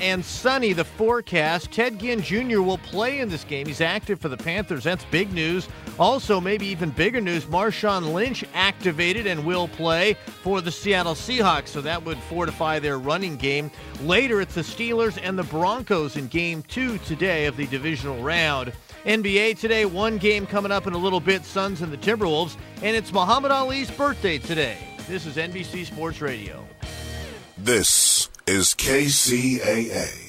and sunny, the forecast. Ted Ginn Jr. will play in this game. He's active for the Panthers. That's big news. Also, maybe even bigger news, Marshawn Lynch activated and will play for the Seattle Seahawks, so that would fortify their running game. Later, it's the Steelers and the Broncos in Game 2 today of the divisional round. NBA today, one game coming up in a little bit, Suns and the Timberwolves, and it's Muhammad Ali's birthday today. This is NBC Sports Radio. This is KCAA.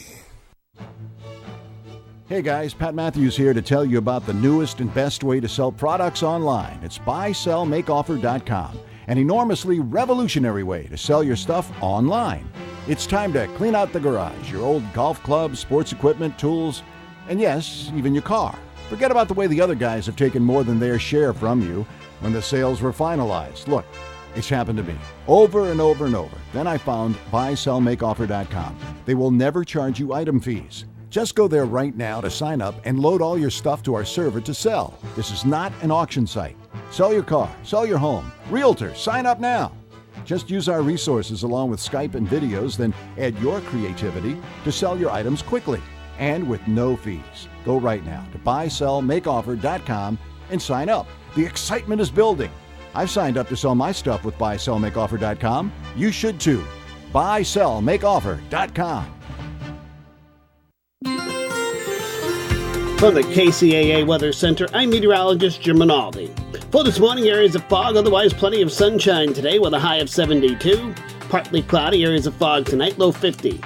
Hey guys, Pat Matthews here to tell you about the newest and best way to sell products online. It's buysellmakeoffer.com, an enormously revolutionary way to sell your stuff online. It's time to clean out the garage, your old golf clubs, sports equipment, tools, and yes, even your car. Forget about the way the other guys have taken more than their share from you when the sales were finalized. Look, it's happened to me over and over and over. Then I found buysellmakeoffer.com. They will never charge you item fees. Just go there right now to sign up and load all your stuff to our server to sell. This is not an auction site. Sell your car, sell your home. Realtor, sign up now. Just use our resources along with Skype and videos, then add your creativity to sell your items quickly and with no fees. Go right now to buysellmakeoffer.com and sign up. The excitement is building. I've signed up to sell my stuff with buysellmakeoffer.com. You should too. buysellmakeoffer.com. From the KCAA Weather Center, I'm meteorologist Jim Rinaldi. For this morning, areas of fog, otherwise plenty of sunshine today with a high of 72. Partly cloudy, areas of fog tonight, low 50.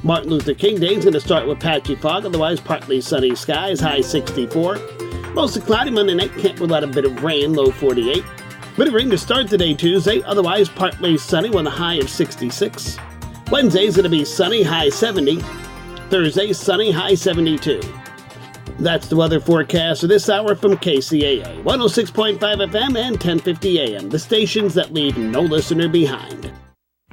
Martin Luther King Day is going to start with patchy fog, otherwise partly sunny skies, high 64. Mostly cloudy Monday night, can't rule out a bit of rain, low 48. Bit of rain to start today, Tuesday, otherwise partly sunny with a high of 66. Wednesday's going to be sunny, high 70. Thursday, sunny, high 72. That's the weather forecast for this hour from KCAA, 106.5 FM and 1050 AM, the stations that leave no listener behind.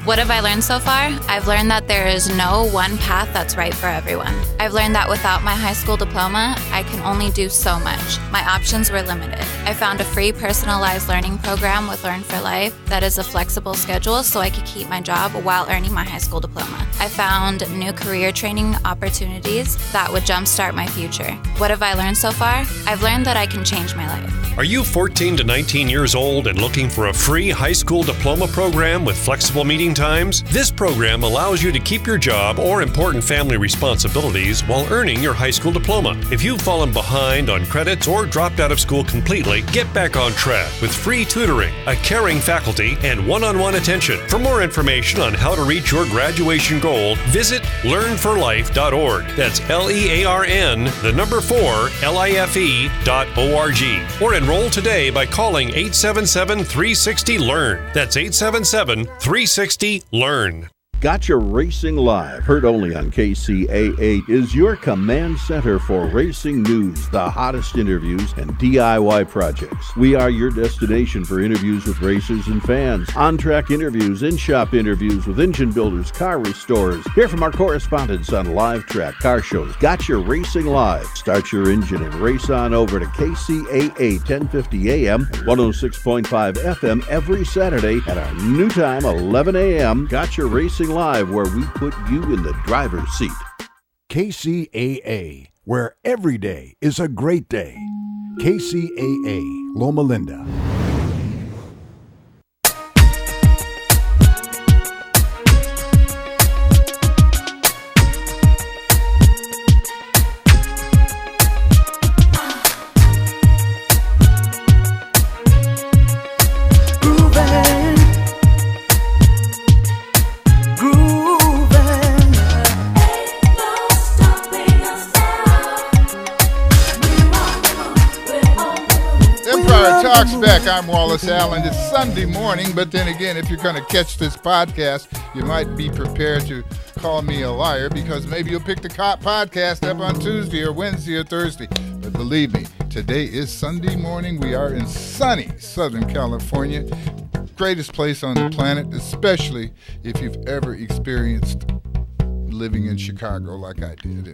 What have I learned so far? I've learned that there is no one path that's right for everyone. I've learned that without my high school diploma, I can only do so much. My options were limited. I found a free personalized learning program with Learn for Life that is a flexible schedule so I could keep my job while earning my high school diploma. I found new career training opportunities that would jumpstart my future. What have I learned so far? I've learned that I can change my life. Are you 14 to 19 years old and looking for a free high school diploma program with flexible meeting times? This program allows you to keep your job or important family responsibilities while earning your high school diploma. If you've fallen behind on credits or dropped out of school completely, get back on track with free tutoring, a caring faculty, and one-on-one attention. For more information on how to reach your graduation goal, visit learnforlife.org. That's LEARN, 4, LIFE.org. Or enroll today by calling 877-360-LEARN. That's 877-360-LEARN. Gotcha Racing Live, heard only on KCAA, is your command center for racing news, the hottest interviews, and DIY projects. We are your destination for interviews with racers and fans, on-track interviews, in-shop interviews with engine builders, car restorers. Hear from our correspondents on live track car shows. Gotcha Racing Live. Start your engine and race on over to KCAA 1050 AM and 106.5 FM every Saturday at our new time, 11 a.m. Gotcha Racing Live, where we put you in the driver's seat. KCAA, where every day is a great day. KCAA, Loma Linda. Talks back. I'm Wallace Allen. It's Sunday morning, but then again, if you're going to catch this podcast, you might be prepared to call me a liar because maybe you'll pick the podcast up on Tuesday or Wednesday or Thursday. But believe me, today is Sunday morning. We are in sunny Southern California. Greatest place on the planet, especially if you've ever experienced living in Chicago like I did.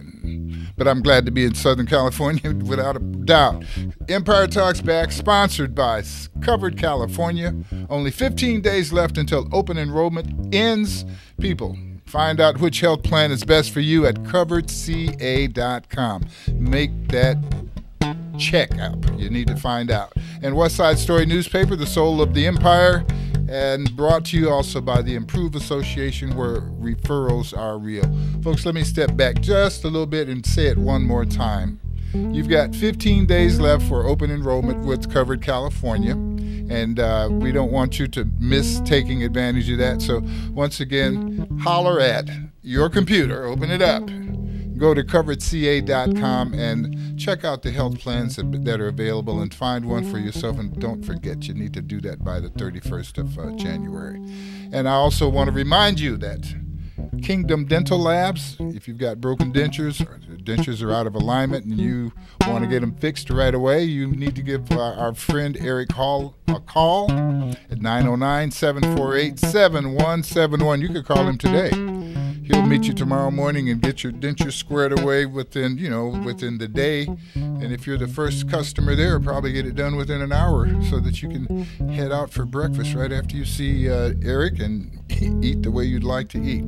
But I'm glad to be in Southern California without a doubt. Empire Talks Back, sponsored by Covered California. Only 15 days left until open enrollment ends. People, Find out which health plan is best for you at coveredca.com. Make that check up. You need to find out. And West Side Story newspaper, the soul of the empire, and brought to you also by the Improve Association, where referrals are real. Folks, let me step back just a little bit and say it one more time. You've got 15 days left for open enrollment with Covered California, and we don't want you to miss taking advantage of that. So once again, holler at your computer, open it up, go to coveredca.com and check out the health plans that are available and find one for yourself. And don't forget, you need to do that by the 31st of January. And I also want to remind you that Kingdom Dental Labs, if you've got broken dentures, or the dentures are out of alignment and you want to get them fixed right away, you need to give our friend Eric Hall a call at 909-748-7171. You could call him today. He'll meet you tomorrow morning and get your dentures squared away within the day. And if you're the first customer there, probably get it done within an hour so that you can head out for breakfast right after you see Eric and eat the way you'd like to eat.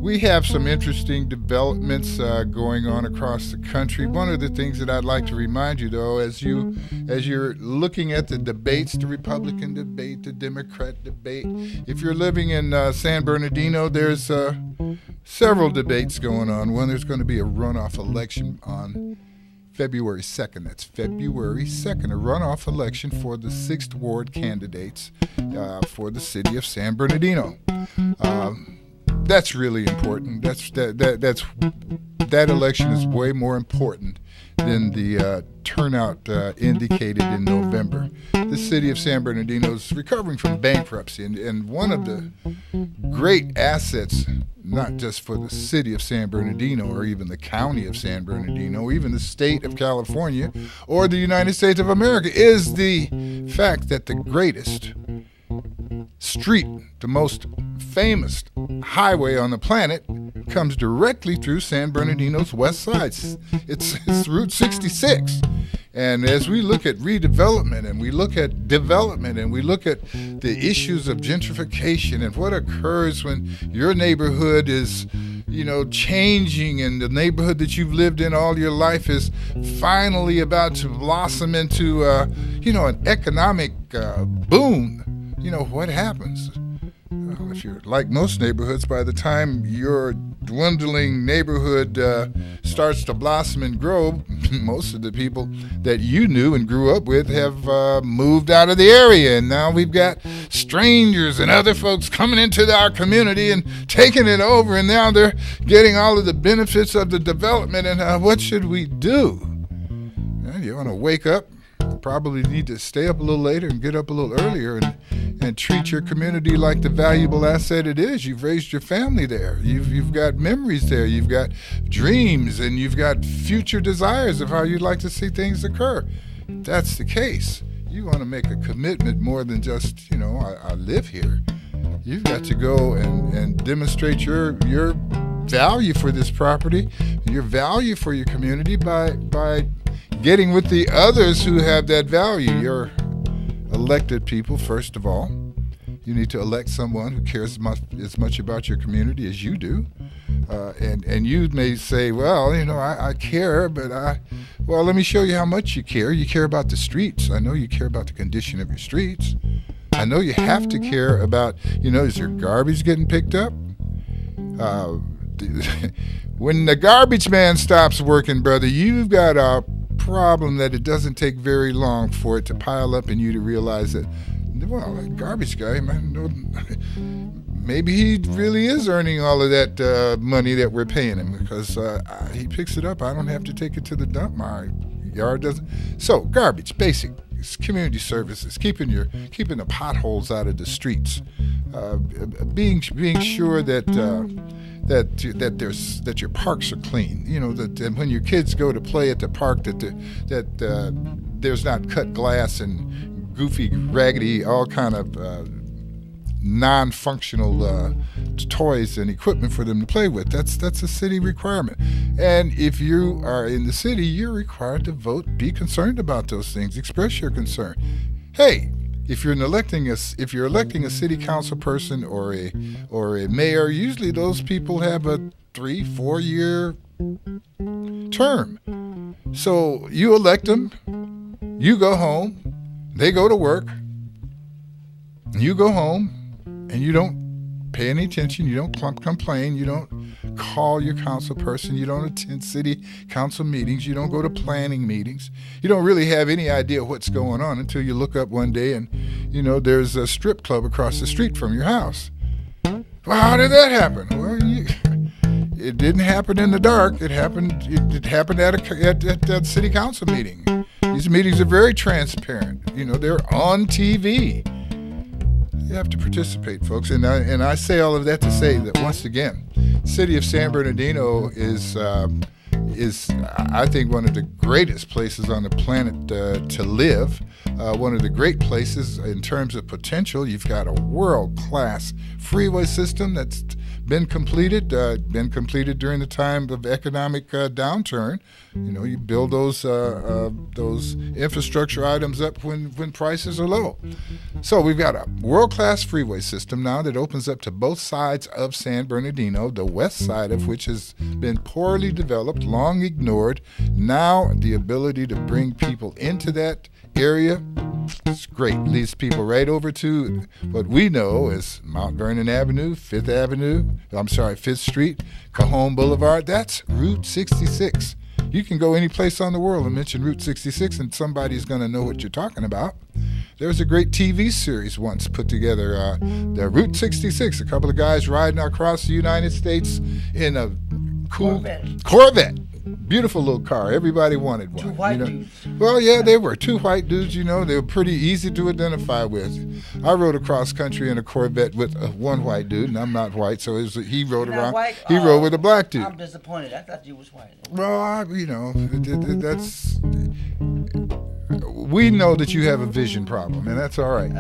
We have some interesting developments going on across the country. One of the things that I'd like to remind you, though, as you're looking at the debates, the Republican debate, the Democrat debate, if you're living in San Bernardino, there's several debates going on. One, there's going to be a runoff election on February 2nd. That's February 2nd, a runoff election for the 6th Ward candidates for the city of San Bernardino. That's really important. That election is way more important than the turnout indicated in November. The city of San Bernardino is recovering from bankruptcy, and one of the great assets, not just for the city of San Bernardino or even the county of San Bernardino, or even the state of California or the United States of America, is the fact that the greatest street, the most famous highway on the planet, comes directly through San Bernardino's west side. It's Route 66. And as we look at redevelopment and we look at development and we look at the issues of gentrification and what occurs when your neighborhood is, changing, and the neighborhood that you've lived in all your life is finally about to blossom into, an economic boom. What happens? Well, if you're like most neighborhoods, by the time your dwindling neighborhood starts to blossom and grow, most of the people that you knew and grew up with have moved out of the area. And now we've got strangers and other folks coming into our community and taking it over. And now they're getting all of the benefits of the development. And what should we do? Well, you want to wake up. Probably need to stay up a little later and get up a little earlier and treat your community like the valuable asset it is. You've raised your family there. You've got memories there. You've got dreams, and you've got future desires of how you'd like to see things occur. If that's the case, you want to make a commitment more than just, I live here. You've got to go and demonstrate your value for this property, your value for your community by getting with the others who have that value. Your elected people, first of all. You need to elect someone who cares as much about your community as you do. And you may say, well, I care, but well, let me show you how much you care. You care about the streets. I know you care about the condition of your streets. I know you have to care about, is your garbage getting picked up? When the garbage man stops working, brother, you've got a problem that it doesn't take very long for it to pile up in you to realize that, well, that garbage guy, man, maybe he really is earning all of that money that we're paying him, because he picks it up. I don't have to take it to the dump. My yard doesn't. So garbage, basic. It's community services, keeping the potholes out of the streets, being sure that your parks are clean. That when your kids go to play at the park, that there's not cut glass and goofy, raggedy, all kind of non-functional toys and equipment for them to play with. That's a city requirement. And if you are in the city, you're required to vote, be concerned about those things, express your concern. Hey, if you're electing a city council person or a mayor, usually those people have a 3-4 year term. So you elect them, you go home, they go to work, you go home, and you don't pay any attention, you don't complain, you don't call your council person, you don't attend city council meetings, you don't go to planning meetings, you don't really have any idea what's going on until you look up one day and, there's a strip club across the street from your house. Well, how did that happen? Well, it didn't happen in the dark. It happened at that city council meeting. These meetings are very transparent. They're on TV. You have to participate, folks. And I say all of that to say that, once again, city of San Bernardino is I think one of the greatest places on the planet to live. One of the great places in terms of potential. You've got a world-class freeway system that's been completed during the time of economic downturn. You build those infrastructure items up when prices are low. So we've got a world-class freeway system now that opens up to both sides of San Bernardino, the west side of which has been poorly developed, long ignored. Now the ability to bring people into that area, it's great. Leads people right over to what we know as Mount Vernon Avenue, 5th Street, Cajon Boulevard. That's Route 66. You can go any place on the world and mention Route 66 and somebody's going to know what you're talking about. There was a great TV series once put together, the Route 66, a couple of guys riding across the United States in a cool Corvette. Beautiful little car. Everybody wanted one. Two white dudes. Well, yeah, they were two white dudes. They were pretty easy to identify with. I rode across country in a Corvette with one white dude, and I'm not white, so he rode around. White? He rode with a black dude. I'm disappointed. I thought you was white. Well, that's. We know that you have a vision problem, and that's all right.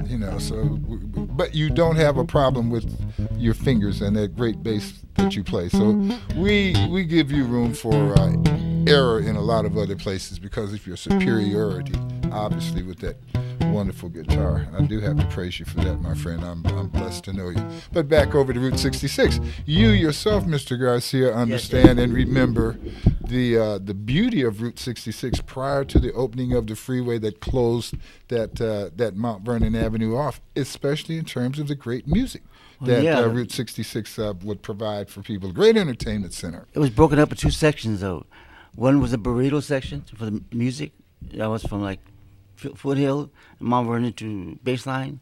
But you don't have a problem with your fingers and that great bass that you play. So we give you room for error in a lot of other places because of your superiority, obviously, with that wonderful guitar. I do have to praise you for that, my friend. I'm blessed to know you. But back over to Route 66. You yourself, Mr. Garcia, understand and remember the beauty of Route 66 prior to the opening of the freeway that closed that Mount Vernon Avenue off, especially in terms of the great music that Route 66 would provide for people. Great entertainment center. It was broken up in two sections, though. One was the burrito section for the music. That was from like Foothill, Mount Vernon to Baseline.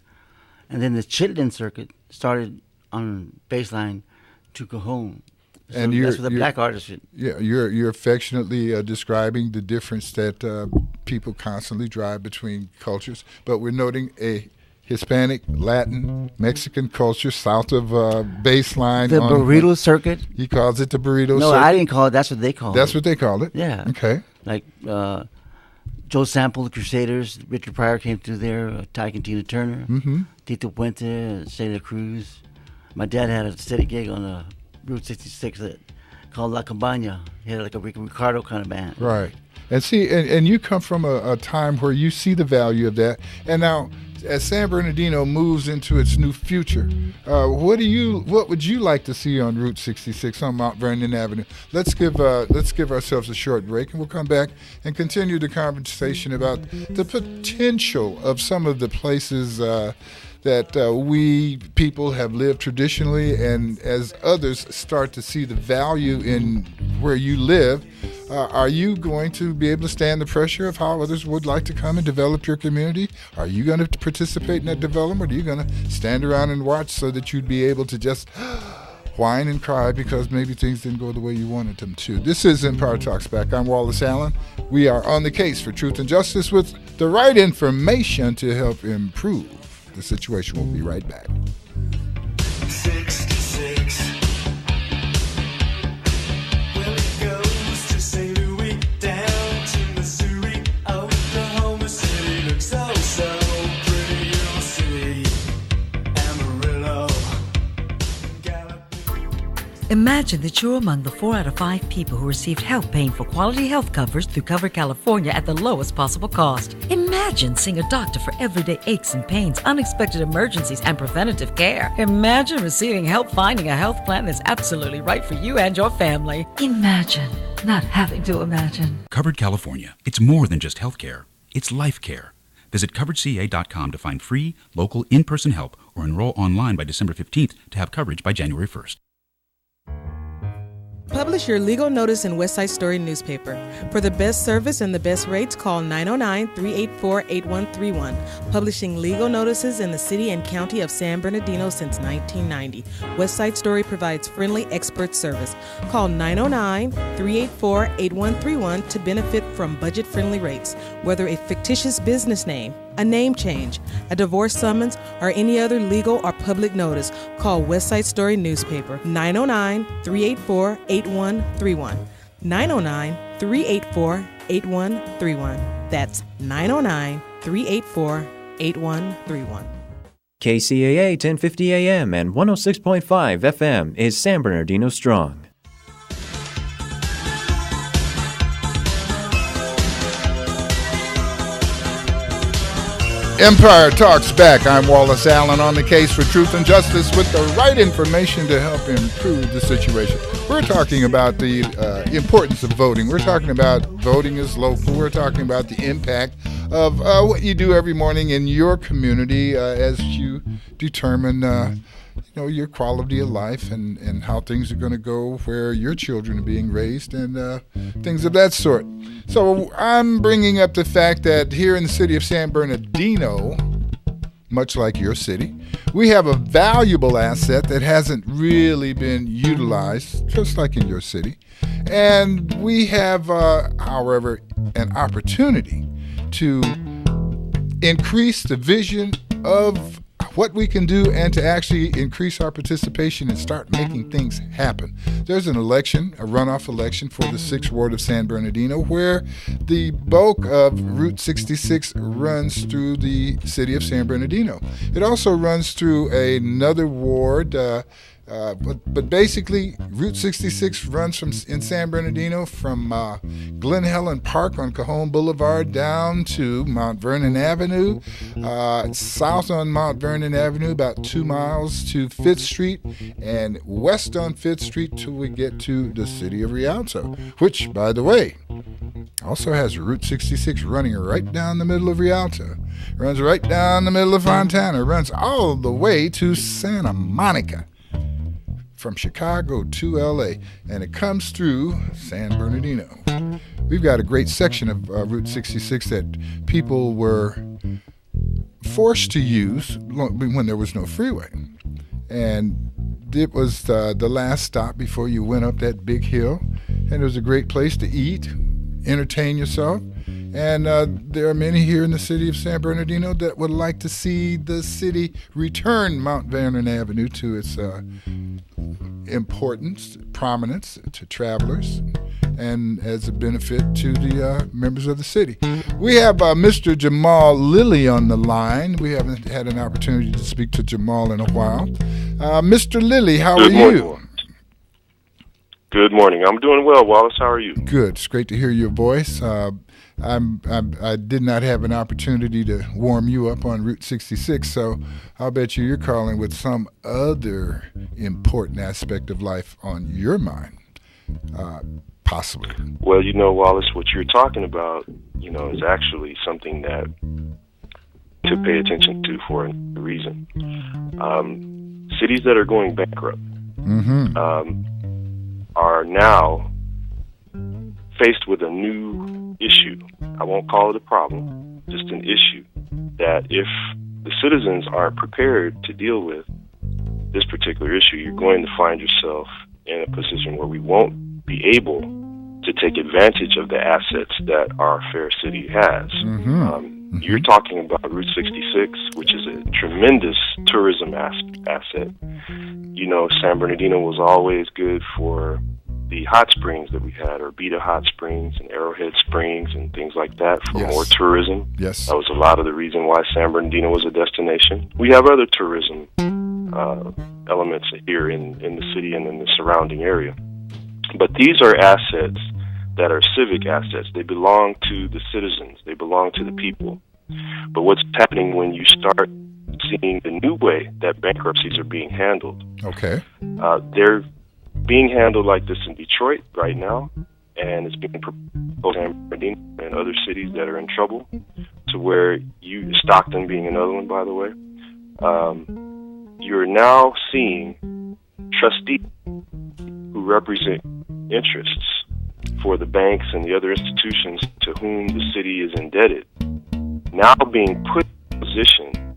And then the Chitlin circuit started on Baseline to Cajon. So And that's where the black artists. Yeah, you're affectionately describing the difference that people constantly drive between cultures. But we're noting a Hispanic, Latin, Mexican culture south of Baseline. The burrito circuit. He calls it the burrito circuit. No, I didn't call it. That's what they call it. That's what they call it? Yeah. Okay. Like Joe Sample, the Crusaders, Richard Pryor came through there, Tyke and Tina Turner, Tito Puente, Celia Cruz. My dad had a steady gig on Route 66 called La Cabaña. He had like a Ricardo kind of band. Right. And see, and you come from a time where you see the value of that. And now, as San Bernardino moves into its new future, what would you like to see on Route 66 on Mount Vernon Avenue? Let's give ourselves a short break, and we'll come back and continue the conversation about the potential of some of the places that we people have lived traditionally, and as others start to see the value in where you live, are you going to be able to stand the pressure of how others would like to come and develop your community? Are you going to participate in that development, or are you going to stand around and watch so that you'd be able to just whine and cry because maybe things didn't go the way you wanted them to? This is Empire Talks Back. I'm Wallace Allen. We are on the case for truth and justice with the right information to help improve the situation. We'll be right back. 66. Well, it goes to St. Louis down to Missouri, Oklahoma City. Looks so pretty, you'll see. Amarillo. Imagine that you're among the 4 out of 5 people who received help paying for quality health coverage through Cover California at the lowest possible cost. Imagine seeing a doctor for everyday aches and pains, unexpected emergencies, and preventative care. Imagine receiving help finding a health plan that's absolutely right for you and your family. Imagine not having to imagine. Covered California. It's more than just health care. It's life care. Visit CoveredCA.com to find free, local, in-person help or enroll online by December 15th to have coverage by January 1st. Publish your legal notice in West Side Story newspaper. For the best service and the best rates, call 909-384-8131. Publishing legal notices in the city and county of San Bernardino since 1990. West Side Story provides friendly expert service. Call 909-384-8131 to benefit from budget-friendly rates. Whether a fictitious business name, a name change, a divorce summons, or any other legal or public notice, call West Side Story newspaper 909-384-8131. 909-384-8131. That's 909-384-8131. KCAA 1050 AM and 106.5 FM is San Bernardino Strong. Empire Talks back. I'm Wallace Allen on the case for truth and justice with the right information to help improve the situation. We're talking about the importance of voting. We're talking about voting is local. We're talking about the impact of what you do every morning in your community as you determine your quality of life and how things are going to go, where your children are being raised, and things of that sort. So I'm bringing up the fact that here in the city of San Bernardino, much like your city, we have a valuable asset that hasn't really been utilized, just like in your city. And we have, however, an opportunity to increase the vision of what we can do and to actually increase our participation and start making things happen. There's an election, a runoff election for the 6th Ward of San Bernardino, where the bulk of Route 66 runs through the city of San Bernardino. It also runs through another ward, but basically Route 66 runs in San Bernardino from Glen Helen Park on Cajon Boulevard down to Mount Vernon Avenue, south on Mount Vernon Avenue about 2 miles to 5th Street, and west on 5th Street till we get to the city of Rialto, which, by the way, also has Route 66 running right down the middle of Rialto, runs right down the middle of Fontana, runs all the way to Santa Monica, from Chicago to LA, and it comes through San Bernardino. We've got a great section of Route 66 that people were forced to use when there was no freeway. And it was the last stop before you went up that big hill, and it was a great place to eat, entertain yourself. And there are many here in the city of San Bernardino that would like to see the city return Mount Vernon Avenue to its importance, prominence to travelers, and as a benefit to the members of the city. We have Mr. Jamal Lilly on the line. We haven't had an opportunity to speak to Jamal in a while. Mr. Lilly, how are you? Good morning. I'm doing well, Wallace. How are you? Good. It's great to hear your voice. I did not have an opportunity to warm you up on Route 66, so I'll bet you're calling with some other important aspect of life on your mind, possibly. Well, Wallace, what you're talking about, is actually something that to pay attention to for a reason. Cities that are going bankrupt are now faced with a new issue. I won't call it a problem, just an issue that if the citizens aren't prepared to deal with this particular issue, you're going to find yourself in a position where we won't be able to take advantage of the assets that our fair city has. You're talking about Route 66, which is a tremendous tourism asset. San Bernardino was always good for the hot springs that we had, Orbita Hot Springs and Arrowhead Springs and things like that for more tourism. Yes. That was a lot of the reason why San Bernardino was a destination. We have other tourism elements here in the city and in the surrounding area. But these are assets that are civic assets. They belong to the citizens. They belong to the people. But what's happening when you start seeing the new way that bankruptcies are being handled? Okay. They're being handled like this in Detroit right now, and it's being proposed in San Bernardino and other cities that are in trouble, to where Stockton being another one, by the way, you're now seeing trustees who represent interests for the banks and the other institutions to whom the city is indebted, now being put in position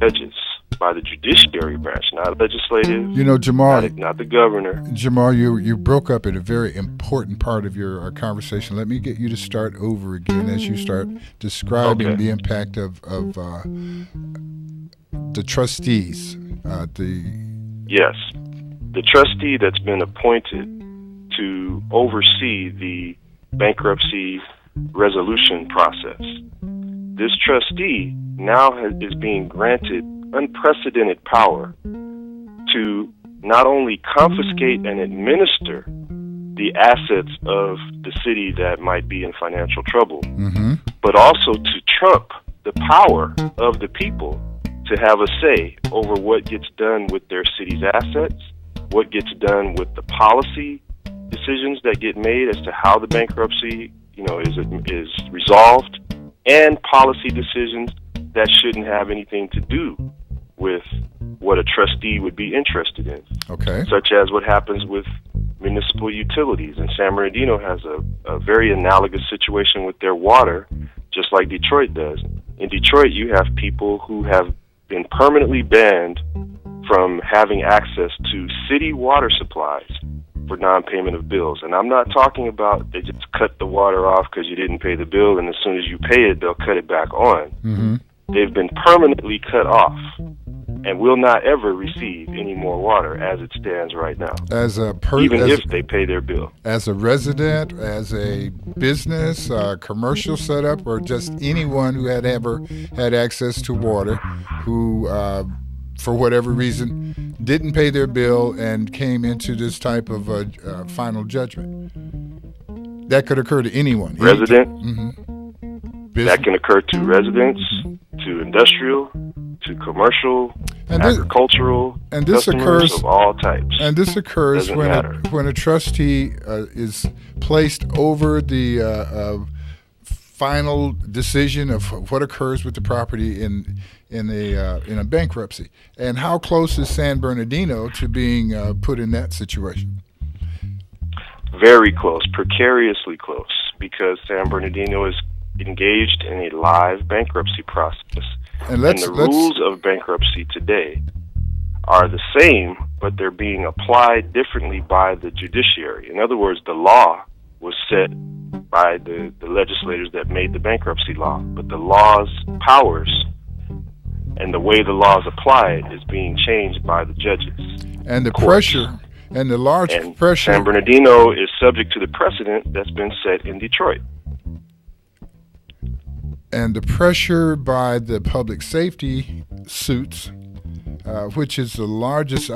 judges by the judiciary branch, not legislative. You know, Jamal, not the governor. Jamal, you broke up at a very important part of your conversation. Let me get you to start over again as you start describing the impact of the trustees. Yes, the trustee that's been appointed to oversee the bankruptcy resolution process. This trustee now is being granted unprecedented power to not only confiscate and administer the assets of the city that might be in financial trouble, but also to trump the power of the people to have a say over what gets done with their city's assets, what gets done with the policy decisions that get made as to how the bankruptcy, is resolved, and policy decisions that shouldn't have anything to do with what a trustee would be interested in. Okay. Such as what happens with municipal utilities. And San Bernardino has a very analogous situation with their water, just like Detroit does. In Detroit, you have people who have been permanently banned from having access to city water supplies for non-payment of bills. And I'm not talking about they just cut the water off because you didn't pay the bill, and as soon as you pay it, they'll cut it back on. They've been permanently cut off and will not ever receive any more water as it stands right now, even if they pay their bill. As a resident, as a business, commercial setup, or just anyone who had ever had access to water who, for whatever reason, didn't pay their bill and came into this type of final judgment. That could occur to anyone. Resident. That can occur to residents, to industrial, to commercial, agricultural, and this customers occurs of all types. And this occurs when a trustee is placed over the final decision of what occurs with the property in a bankruptcy. And how close is San Bernardino to being put in that situation? Very close, precariously close, because San Bernardino is engaged in a live bankruptcy process. And the rules of bankruptcy today are the same, but they're being applied differently by the judiciary. In other words, the law was set by the legislators that made the bankruptcy law, but the law's powers and the way the law is applied is being changed by the judges. And the pressure, and the large pressure. San Bernardino is subject to the precedent that's been set in Detroit. And the pressure by the public safety suits, which is the largest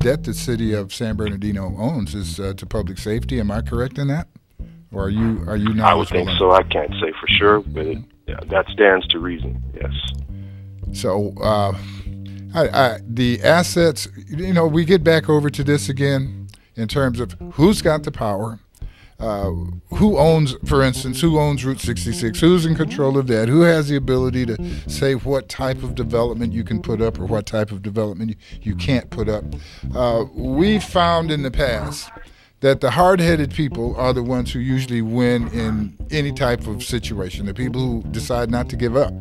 debt the city of San Bernardino owns, is to public safety. Am I correct in that? Or are you not? I would think so. I can't say for sure, but that stands to reason, yes. So the assets, we get back over to this again in terms of who's got the power. Who owns Route 66? Who's in control of that? Who has the ability to say what type of development you can put up or what type of development you can't put up? We've found in the past that the hard-headed people are the ones who usually win in any type of situation, the people who decide not to give up.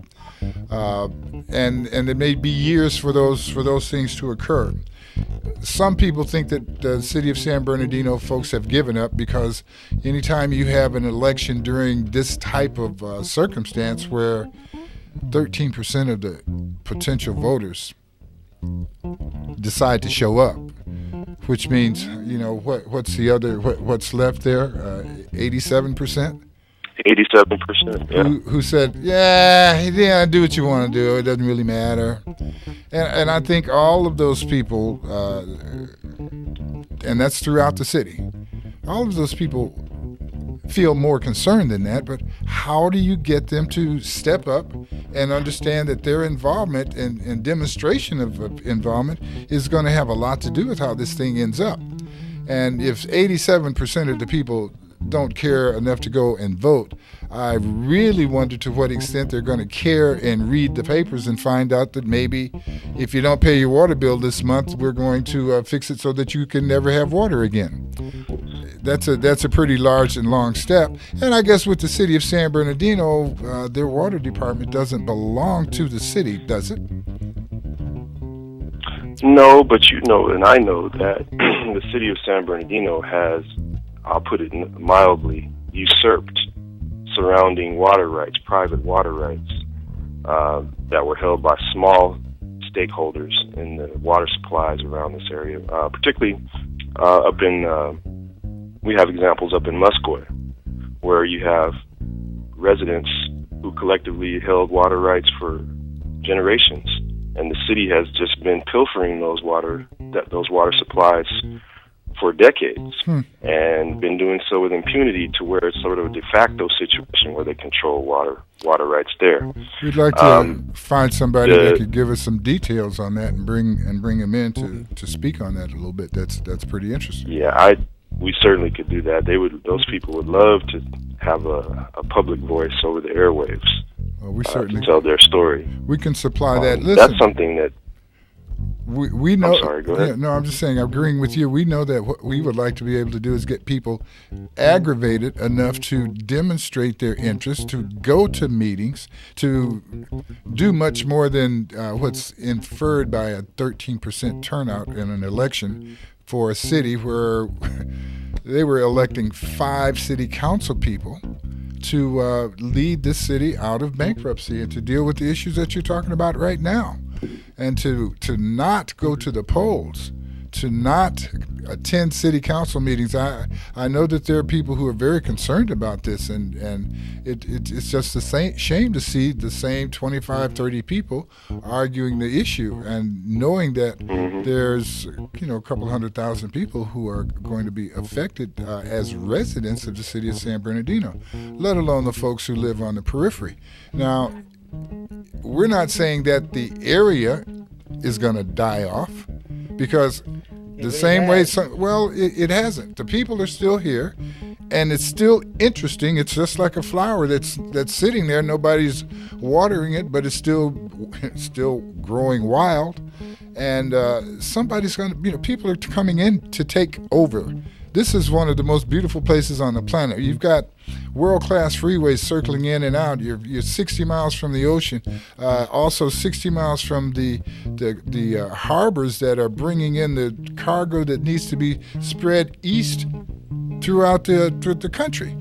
And it may be years for those things to occur. Some people think that the city of San Bernardino folks have given up because anytime you have an election during this type of circumstance where 13% of the potential voters decide to show up, which means, what's left there? 87%? 87%. Yeah. Who said, yeah, do what you want to do. It doesn't really matter. And I think all of those people, and that's throughout the city, all of those people feel more concerned than that. But how do you get them to step up and understand that their involvement and demonstration of involvement is going to have a lot to do with how this thing ends up? And if 87% of the people don't care enough to go and vote, I really wonder to what extent they're going to care and read the papers and find out that maybe if you don't pay your water bill this month, we're going to fix it so that you can never have water again. That's a pretty large and long step. And I guess with the city of San Bernardino, their water department doesn't belong to the city, does it? No, but you know, and I know that the city of San Bernardino has, I'll put it mildly, usurped surrounding water rights, private water rights, that were held by small stakeholders in the water supplies around this area, particularly up in, we have examples up in Muscoy, where you have residents who collectively held water rights for generations, and the city has just been pilfering those water supplies for decades, and been doing so with impunity to where it's sort of a de facto situation where they control water rights there. We'd like to find somebody that could give us some details on that and bring them in to speak on that a little bit. That's pretty interesting. Yeah, we certainly could do that. Those people would love to have a public voice over the airwaves. Well, we certainly to tell their story. We can supply that. Listen, that's something that we know. I'm sorry, go ahead. Yeah, no, I'm just saying, I'm agreeing with you. We know that what we would like to be able to do is get people aggravated enough to demonstrate their interest, to go to meetings, to do much more than what's inferred by a 13% turnout in an election for a city where they were electing 5 city council people to lead this city out of bankruptcy and to deal with the issues that you're talking about right now. And to not go to the polls, to not attend city council meetings. I know that there are people who are very concerned about this, and it's just the shame to see the same 25, 30 people arguing the issue and knowing that there's a couple 100,000 people who are going to be affected as residents of the city of San Bernardino, let alone the folks who live on the periphery. Now, we're not saying that the area is going to die off, because the same way, it hasn't. The people are still here, and it's still interesting. It's just like a flower that's sitting there. Nobody's watering it, but it's still growing wild. And somebody's going to, people are coming in to take over. This is one of the most beautiful places on the planet. You've got world-class freeways circling in and out. You're 60 miles from the ocean, also 60 miles from the harbors that are bringing in the cargo that needs to be spread east throughout the country.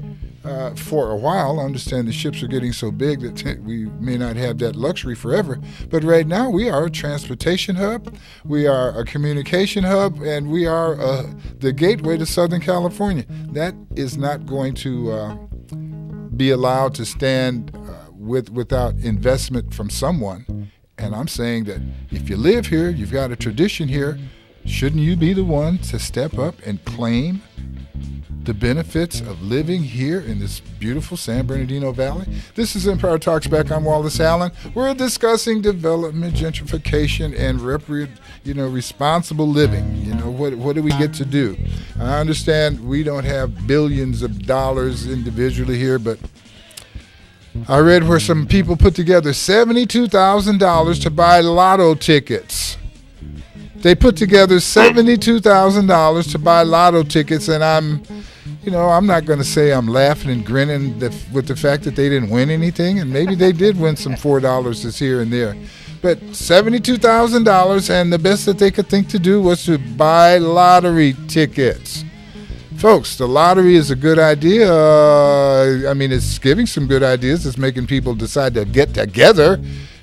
For a while, I understand the ships are getting so big that we may not have that luxury forever. But right now, we are a transportation hub, we are a communication hub, and we are the gateway to Southern California. That is not going to be allowed to stand without investment from someone. And I'm saying that if you live here, you've got a tradition here, shouldn't you be the one to step up and claim the benefits of living here in this beautiful San Bernardino Valley? This is Empire Talks Back. I'm Wallace Allen. We're discussing development, gentrification, and responsible living. What do we get to do? I understand we don't have billions of dollars individually here, but I read where some people put together $72,000 to buy lotto tickets. They put together $72,000 to buy lotto tickets, and I'm not going to say I'm laughing and grinning with the fact that they didn't win anything, and maybe they did win some $4 this here and there. But $72,000, and the best that they could think to do was to buy lottery tickets. Folks, the lottery is a good idea. It's giving some good ideas. It's making people decide to get together.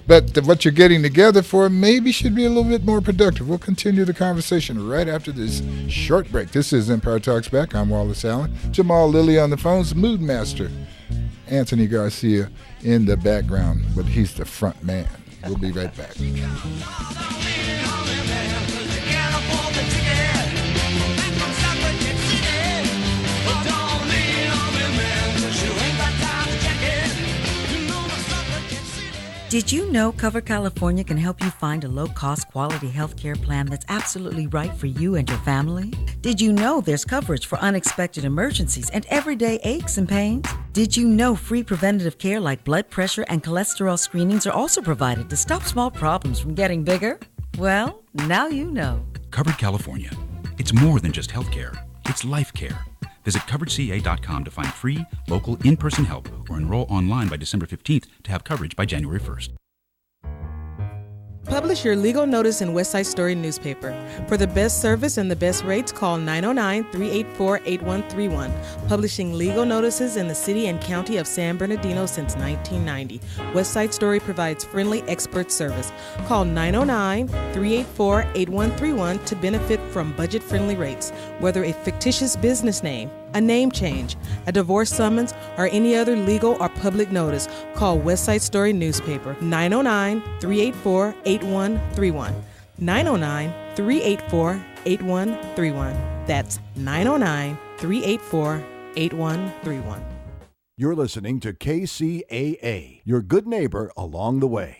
But what you're getting together for maybe should be a little bit more productive. We'll continue the conversation right after this short break. This is Empire Talks Back. I'm Wallace Allen. Jamal Lilly on the phones, Mood Master. Anthony Garcia in the background, but he's the front man. We'll be right back. Did you know Cover California can help you find a low-cost quality health care plan that's absolutely right for you and your family? Did you know there's coverage for unexpected emergencies and everyday aches and pains? Did you know free preventative care like blood pressure and cholesterol screenings are also provided to stop small problems from getting bigger? Well, now you know. Covered California. It's more than just health care. It's life care. Visit CoveredCA.com to find free, local, in-person help or enroll online by December 15th to have coverage by January 1st. Publish your legal notice in West Side Story newspaper. For the best service and the best rates, call 909-384-8131. Publishing legal notices in the city and county of San Bernardino since 1990. West Side Story provides friendly expert service. Call 909-384-8131 to benefit from budget-friendly rates. Whether a fictitious business name, a name change, a divorce summons, or any other legal or public notice, call West Side Story newspaper 909-384-8131. 909-384-8131. That's 909-384-8131. You're listening to KCAA, your good neighbor along the way.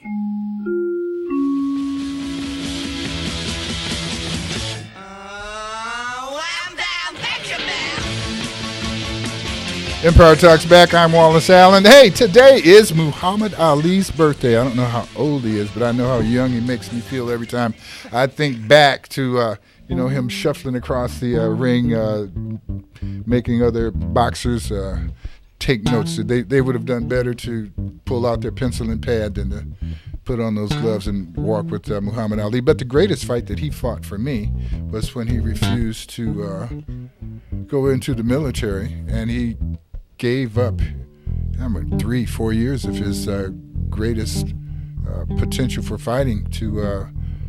Empire Talks back. I'm Wallace Allen. Hey, today is Muhammad Ali's birthday. I don't know how old he is, but I know how young he makes me feel every time I think back to him shuffling across the ring, making other boxers take notes. They would have done better to pull out their pencil and pad than to put on those gloves and walk with Muhammad Ali. But the greatest fight that he fought for me was when he refused to go into the military, and he gave up 3-4 years of his greatest potential for fighting to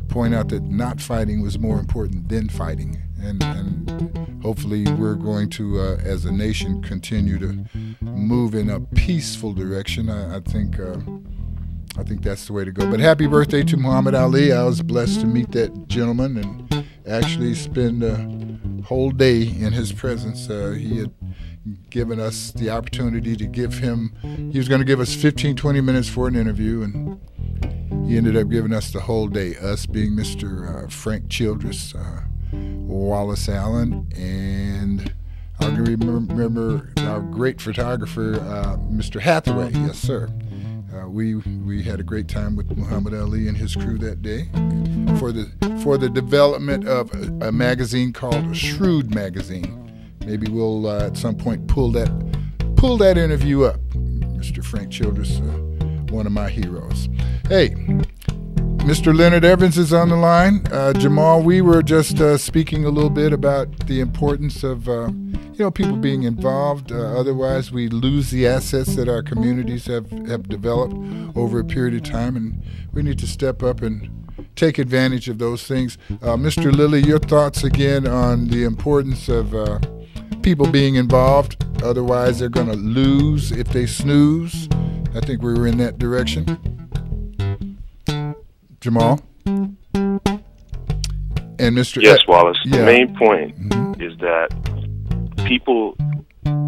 point out that not fighting was more important than fighting. And hopefully we're going to, as a nation, continue to move in a peaceful direction. I think that's the way to go. But happy birthday to Muhammad Ali. I was blessed to meet that gentleman and actually spend a whole day in his presence. He had given us the opportunity to give him, he was going to give us 15-20 minutes for an interview, and he ended up giving us the whole day, us being Mr. Frank Childress, Wallace Allen, and I can remember our great photographer, Mr. Hathaway. Yes, sir. We had a great time with Muhammad Ali and his crew that day for the development of a magazine called Shrewd Magazine. Maybe we'll at some point pull that interview up. Mr. Frank Childress, one of my heroes. Hey, Mr. Leonard Evans is on the line. Jamal, we were just speaking a little bit about the importance of people being involved. Otherwise, we lose the assets that our communities have developed over a period of time, and we need to step up and take advantage of those things. Mr. Lilly, your thoughts again on the importance of people being involved. Otherwise, they're going to lose if they snooze. I think we were in that direction. Jamal? And Mr. Yes, Wallace. Yeah. The main point is that people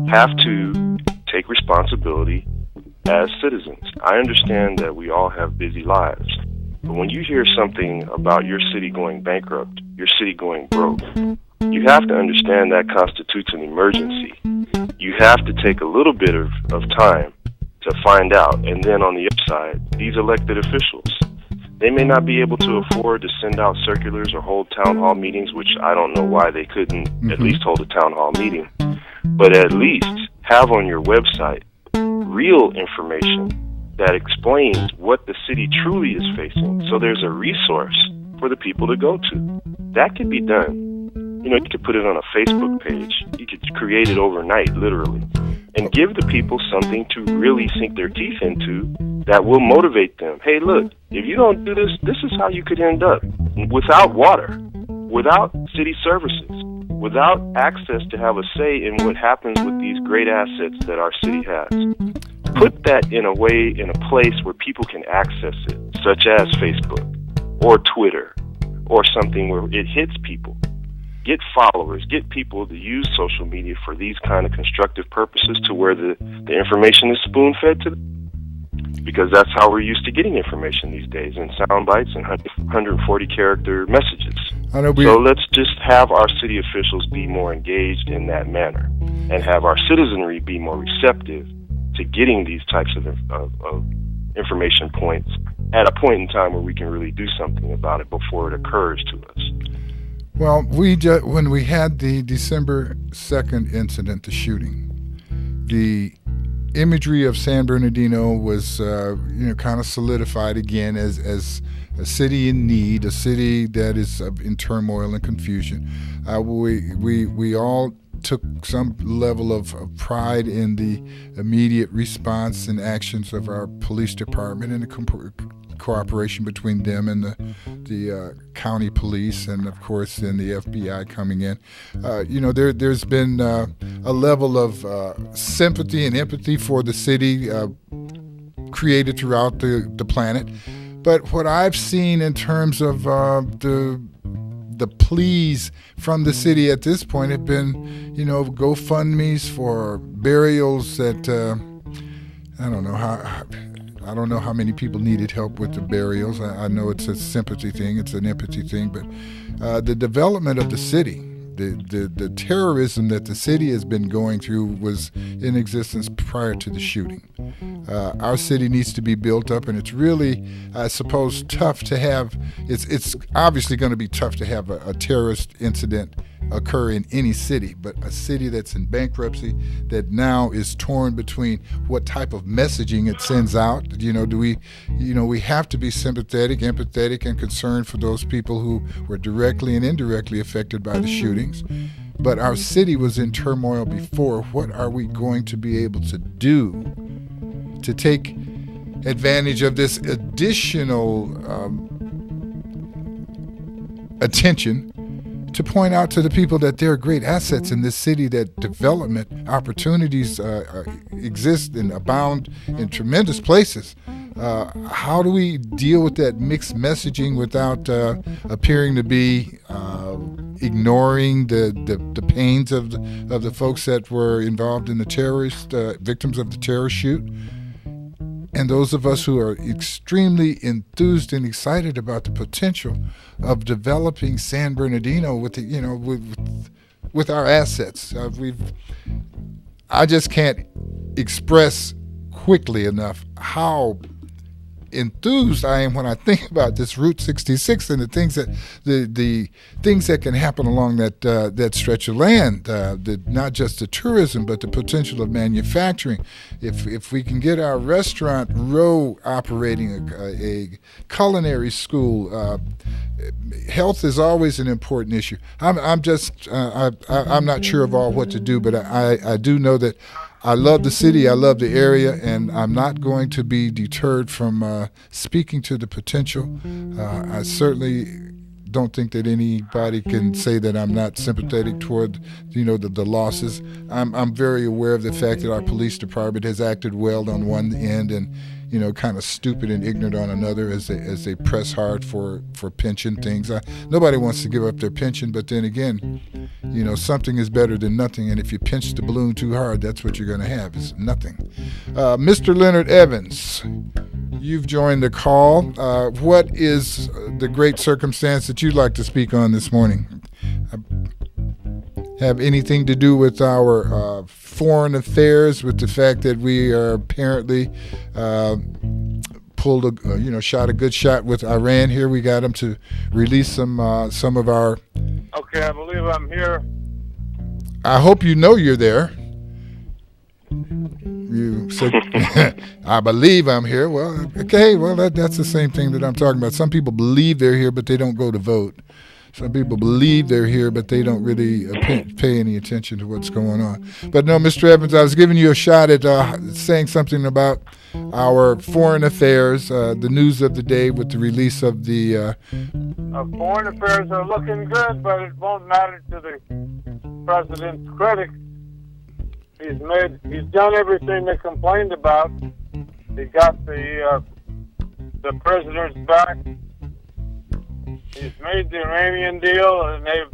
have to take responsibility as citizens. I understand that we all have busy lives, but when you hear something about your city going bankrupt, your city going broke, you have to understand that constitutes an emergency. You have to take a little bit of time to find out, and then on the upside, these elected officials, they may not be able to afford to send out circulars or hold town hall meetings, which I don't know why they couldn't at least hold a town hall meeting, but at least have on your website real information that explains what the city truly is facing, so there's a resource for the people to go to. That could be done. You could put it on a Facebook page. You could create it overnight, literally, and give the people something to really sink their teeth into that will motivate them. Hey, look, if you don't do this, this is how you could end up. Without water, without city services, without access to have a say in what happens with these great assets that our city has. put that in a place where people can access it, such as Facebook or Twitter or something where it hits people. Get followers, get people to use social media for these kind of constructive purposes to where the information is spoon-fed to them. Because that's how we're used to getting information these days, in sound bites and 140-character messages. So let's just have our city officials be more engaged in that manner and have our citizenry be more receptive to getting these types of information points at a point in time where we can really do something about it before it occurs to us. Well, when we had the December 2nd incident, the shooting, the imagery of San Bernardino was, kind of solidified again as a city in need, a city that is in turmoil and confusion. We all took some level of pride in the immediate response and actions of our police department and the cooperation between them and the county police, and of course then the FBI coming in. There's been a level of sympathy and empathy for the city created throughout the planet. But what I've seen in terms of the pleas from the city at this point have been, GoFundMes for burials that I don't know how many people needed help with the burials. I know it's a sympathy thing, it's an empathy thing, but the development of the city, the terrorism that the city has been going through was in existence prior to the shooting. Our city needs to be built up, and it's really, I suppose, tough to have. It's obviously going to be tough to have a terrorist incident occur in any city, but a city that's in bankruptcy, that now is torn between what type of messaging it sends out. We have to be sympathetic, empathetic, and concerned for those people who were directly and indirectly affected by the shootings. But our city was in turmoil before. What are we going to be able to do to take advantage of this additional attention to point out to the people that there are great assets in this city, that development opportunities exist and abound in tremendous places? How do we deal with that mixed messaging without appearing to be ignoring the pains of the folks that were involved in the terrorist victims of the terrorist shoot? And those of us who are extremely enthused and excited about the potential of developing San Bernardino with with our assets, I just can't express quickly enough how enthused I am when I think about this Route 66 and the things that can happen along that stretch of land. Not just the tourism, but the potential of manufacturing. If we can get our restaurant row operating, a culinary school. Health is always an important issue. I'm not sure of all what to do, but I do know that I love the city, I love the area, and I'm not going to be deterred from speaking to the potential. I certainly don't think that anybody can say that I'm not sympathetic toward, the losses. I'm very aware of the fact that our police department has acted well on one end and, kind of stupid and ignorant on another as they press hard for pension things. Nobody wants to give up their pension, but then again, something is better than nothing, and if you pinch the balloon too hard, that's what you're going to have, is nothing. Mr. Leonard Evans, you've joined the call. What is the great circumstance that you'd like to speak on this morning? Have anything to do with our foreign affairs, with the fact that we are apparently shot a good shot with Iran here. We got them to release some of our... Okay, I believe I'm here. I hope you know you're there. You said, I believe I'm here. Well, okay, that's the same thing that I'm talking about. Some people believe they're here, but they don't go to vote. Some people believe they're here, but they don't really pay any attention to what's going on. But no, Mr. Evans, I was giving you a shot at saying something about our foreign affairs, the news of the day with the release of the... foreign affairs are looking good, but it won't matter to the president's critics. He's done everything they complained about. He got the prisoners back. He's made the Iranian deal, and they've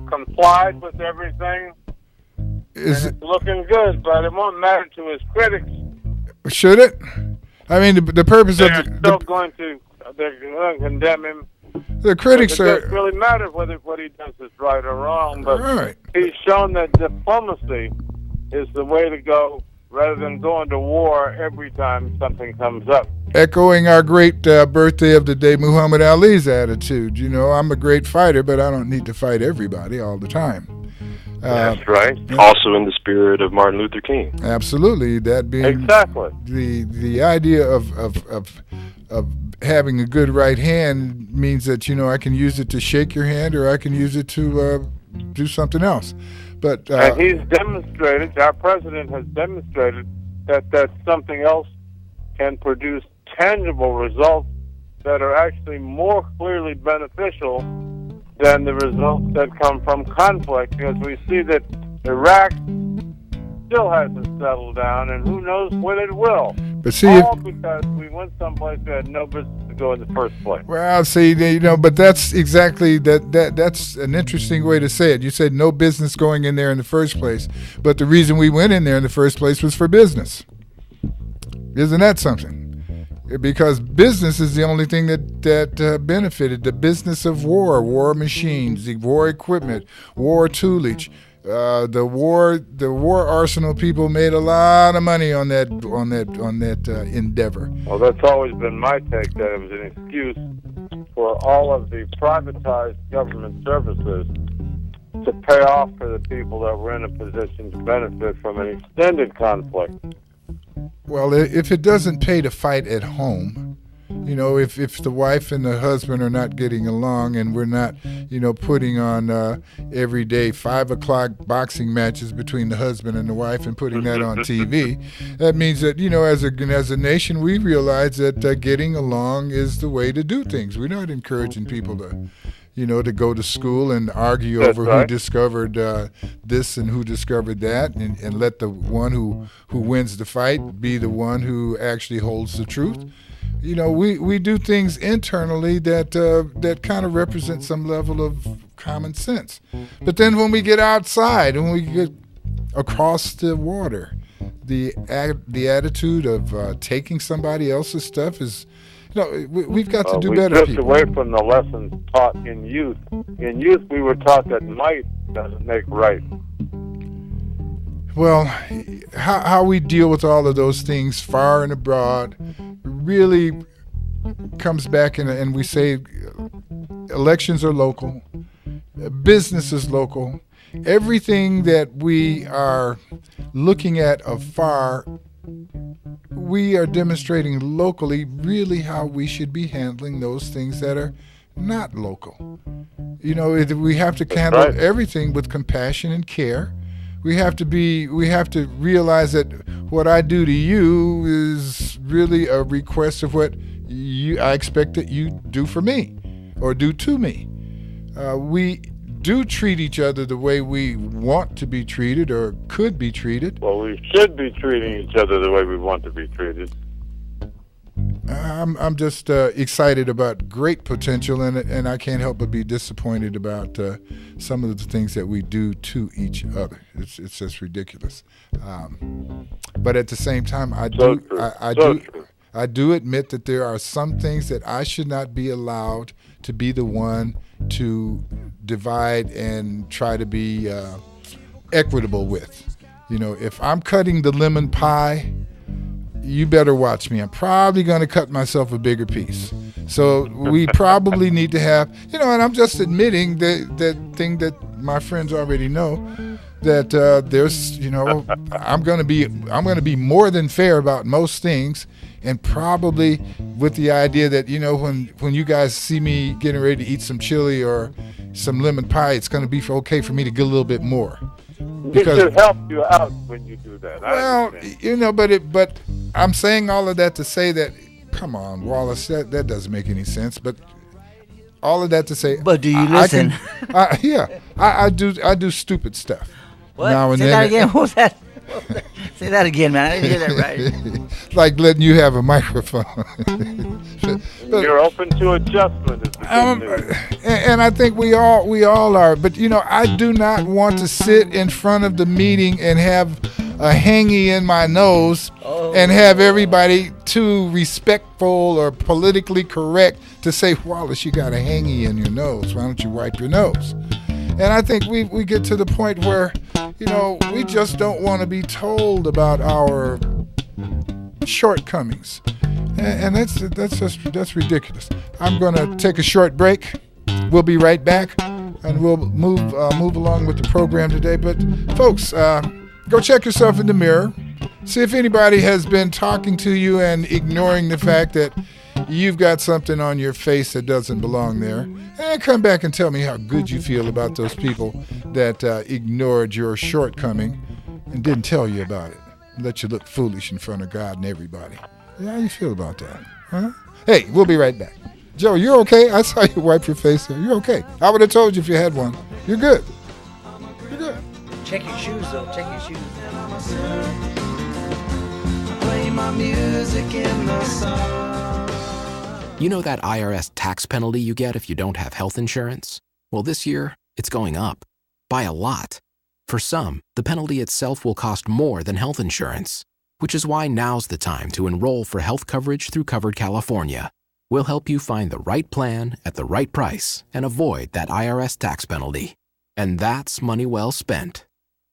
complied with everything. It's looking good, but it won't matter to his critics. Should it? I mean, the purpose They're of still going to condemn him. The critics it are. doesn't really matter whether what he does is right or wrong, but Right. he's shown that diplomacy is the way to go, rather than going to war every time something comes up. Echoing our great birthday of the day, Muhammad Ali's attitude. You know, I'm a great fighter, but I don't need to fight everybody all the time. That's right. Also in the spirit of Martin Luther King. Absolutely, that being exactly the idea of having a good right hand means that, you know, I can use it to shake your hand or I can use it to do something else. But and he's demonstrated, our president has demonstrated that something else can produce tangible results that are actually more clearly beneficial than the results that come from conflict, because we see that Iraq still hasn't settled down, and who knows when it will. But see, all because we went someplace we had no business to go in the first place. Well, see, you know, but that's exactly that's an interesting way to say it. You said no business going in there in the first place, but the reason we went in there in the first place was for business. Isn't that something? Because business is the only thing that benefited. The business of war machines, the war equipment, war toolage, the war arsenal people made a lot of money on that endeavor. Well, that's always been my take, that it was an excuse for all of the privatized government services to pay off for the people that were in a position to benefit from an extended conflict. Well, if it doesn't pay to fight at home, you know, if the wife and the husband are not getting along and we're not, you know, putting on every day 5 o'clock boxing matches between the husband and the wife and putting that on TV, that means that, you know, as a nation, we realize that getting along is the way to do things. We're not encouraging people to, you know, to go to school and argue over who discovered this and who discovered that, and let the one who wins the fight be the one who actually holds the truth. You know, we do things internally that kind of represent some level of common sense. But then when we get outside, when we get across the water, the attitude of taking somebody else's stuff is, you know, we've got to do better. We drift away from the lessons taught in youth. In youth, we were taught that might doesn't make right. Well, how we deal with all of those things far and abroad really comes back, and we say elections are local, business is local. Everything that we are looking at afar, we are demonstrating locally really how we should be handling those things that are not local. You know, we have to handle everything with compassion and care. We have to realize that what I do to you is really a request of what I expect that you do for me or do to me. We do treat each other the way we want to be treated or could be treated. Well, we should be treating each other the way we want to be treated. I'm just excited about great potential, and I can't help but be disappointed about some of the things that we do to each other. It's just ridiculous. But at the same time, I do admit that there are some things that I should not be allowed to be the one to divide and try to be equitable with. You know, if I'm cutting the lemon pie, you better watch me. I'm probably going to cut myself a bigger piece. So we probably need to have, you know, and I'm just admitting that thing that my friends already know, that there's, you know, I'm going to be more than fair about most things, and probably with the idea that, you know, when you guys see me getting ready to eat some chili or some lemon pie, it's going to be okay for me to get a little bit more. Because it should help you out when you do that. Well, you know, but I'm saying all of that to say that, come on, Wallace, that doesn't make any sense. But all of that to say, but do you listen? I do stupid stuff. What? Now and Say then. that again. What was that? Say that again, man. I didn't hear that right. Like letting you have a microphone. You're open to adjustment. Is the good news. And I think we all are. But I do not want to sit in front of the meeting and have a hangy in my nose and have everybody too respectful or politically correct to say, Wallace, you got a hangy in your nose. Why don't you wipe your nose? And I think we get to the point where, we just don't want to be told about our shortcomings. And that's ridiculous. I'm going to take a short break. We'll be right back, and we'll move along with the program today. But folks, go check yourself in the mirror. See if anybody has been talking to you and ignoring the fact that you've got something on your face that doesn't belong there. And come back and tell me how good you feel about those people that ignored your shortcoming and didn't tell you about it. Let you look foolish in front of God and everybody. How you feel about that? Huh? Hey, we'll be right back. Joe, you're okay? I saw you wipe your face there. You're okay. I would have told you if you had one. You're good. You're good. Check your shoes, though. Check your shoes. Play my music in the sun. You know that IRS tax penalty you get if you don't have health insurance? Well, this year, it's going up. By a lot. For some, the penalty itself will cost more than health insurance, which is why now's the time to enroll for health coverage through Covered California. We'll help you find the right plan at the right price and avoid that IRS tax penalty. And that's money well spent.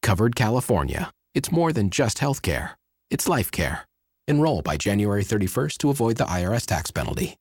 Covered California. It's more than just health care. It's life care. Enroll by January 31st to avoid the IRS tax penalty.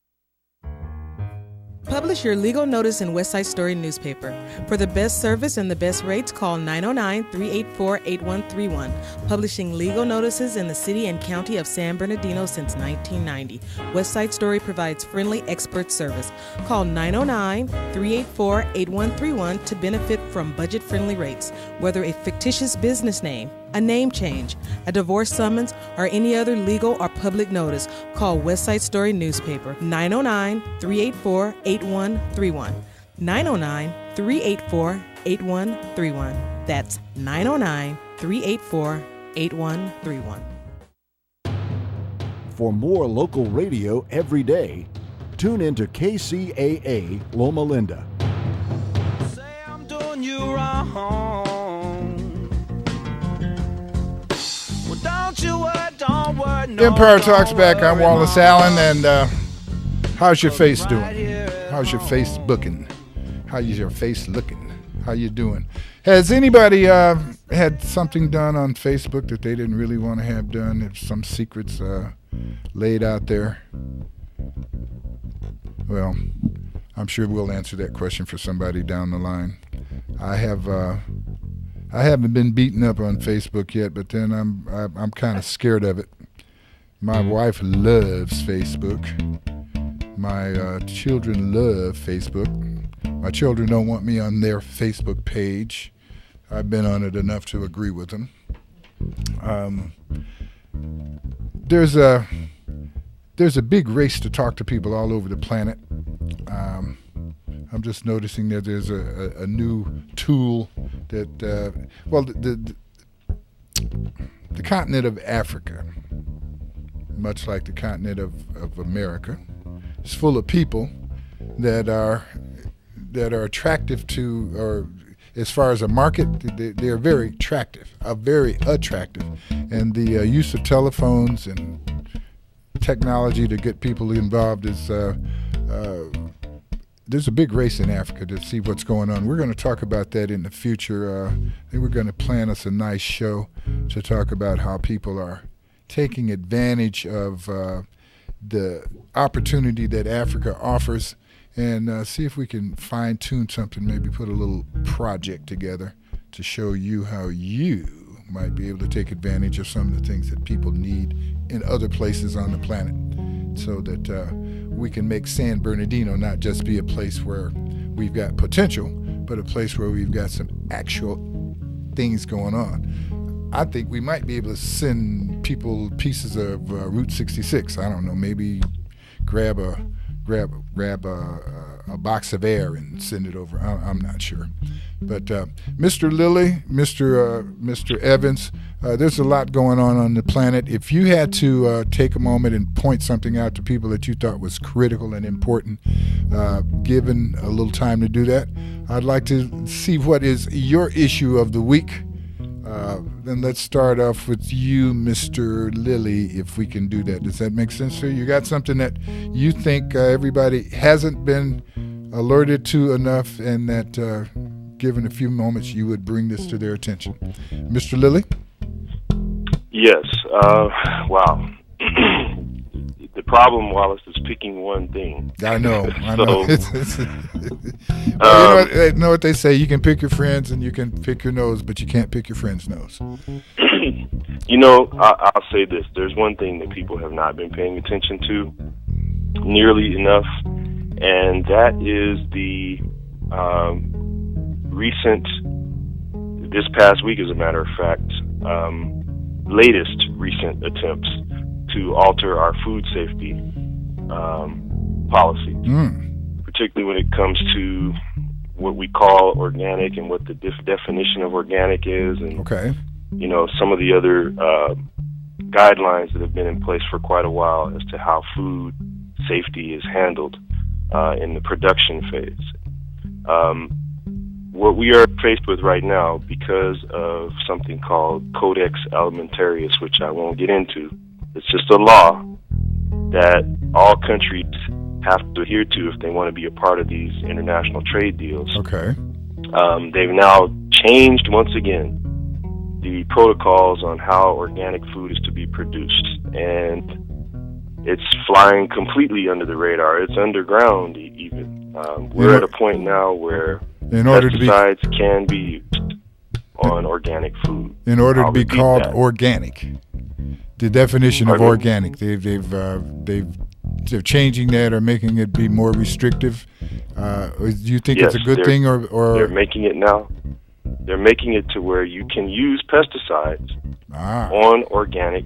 Publish your legal notice in West Side Story newspaper. For the best service and the best rates, call 909-384-8131. Publishing legal notices in the city and county of San Bernardino since 1990. West Side Story provides friendly expert service. Call 909-384-8131 to benefit from budget-friendly rates. Whether a fictitious business name, a name change, a divorce summons, or any other legal or public notice, call West Side Story newspaper 909-384-8131. 909-384-8131. That's 909-384-8131. For more local radio every day, tune into KCAA Loma Linda. Say I'm doing you wrong. Well, don't you worry, don't worry. No, Empire Talks back. I'm Wallace Allen, and how's your face doing? How's your face looking? How's your face looking? How you doing? Has anybody had something done on Facebook that they didn't really want to have done? There's some secrets laid out there. Well, I'm sure we'll answer that question for somebody down the line. I haven't been beaten up on Facebook yet, but then I'm kind of scared of it. My wife loves Facebook. My children love Facebook. My children don't want me on their Facebook page. I've been on it enough to agree with them. There's a big race to talk to people all over the planet. I'm just noticing that there's a new tool that, the continent of Africa, much like the continent of America, is full of people that are attractive to, or as far as a market, they're very attractive, and the use of telephones and technology to get people involved is there's a big race in Africa to see what's going on. We're going to talk about that in the future. I think we're going to plan us a nice show to talk about how people are taking advantage of the opportunity that Africa offers, and see if we can fine-tune something, maybe put a little project together to show you how you might be able to take advantage of some of the things that people need in other places on the planet, so that we can make San Bernardino not just be a place where we've got potential, but a place where we've got some actual things going on. I think we might be able to send people pieces of Route 66. I don't know, maybe grab a box of air and send it over. I'm not sure. But Mr. Lilly, Mr. Evans, there's a lot going on the planet. If you had to take a moment and point something out to people that you thought was critical and important, given a little time to do that, I'd like to see what is your issue of the week. Then let's start off with you, Mr. Lilly, if we can do that. Does that make sense to you? You got something that you think everybody hasn't been alerted to enough, and that given a few moments you would bring this to their attention. Mr. Lilly? Yes. Wow. The problem, Wallace, is picking one thing. I know. Well, you know what they say? You can pick your friends and you can pick your nose, but you can't pick your friend's nose. I'll say this. There's one thing that people have not been paying attention to nearly enough, and that is the this past week, as a matter of fact, latest recent attempts to alter our food safety policy, particularly when it comes to what we call organic and what the definition of organic is, and some of the other guidelines that have been in place for quite a while as to how food safety is handled in the production phase. What we are faced with right now, because of something called Codex Alimentarius, which I won't get into, it's just a law that all countries have to adhere to if they want to be a part of these international trade deals. Okay. They've now changed once again the protocols on how organic food is to be produced, and it's flying completely under the radar. It's underground even. We're at a point now where pesticides can be used on organic food. In order to be called organic. The definition of organic, they're changing that or making it be more restrictive. Do you think it's a good thing, or they're making it now? They're making it to where you can use pesticides on organic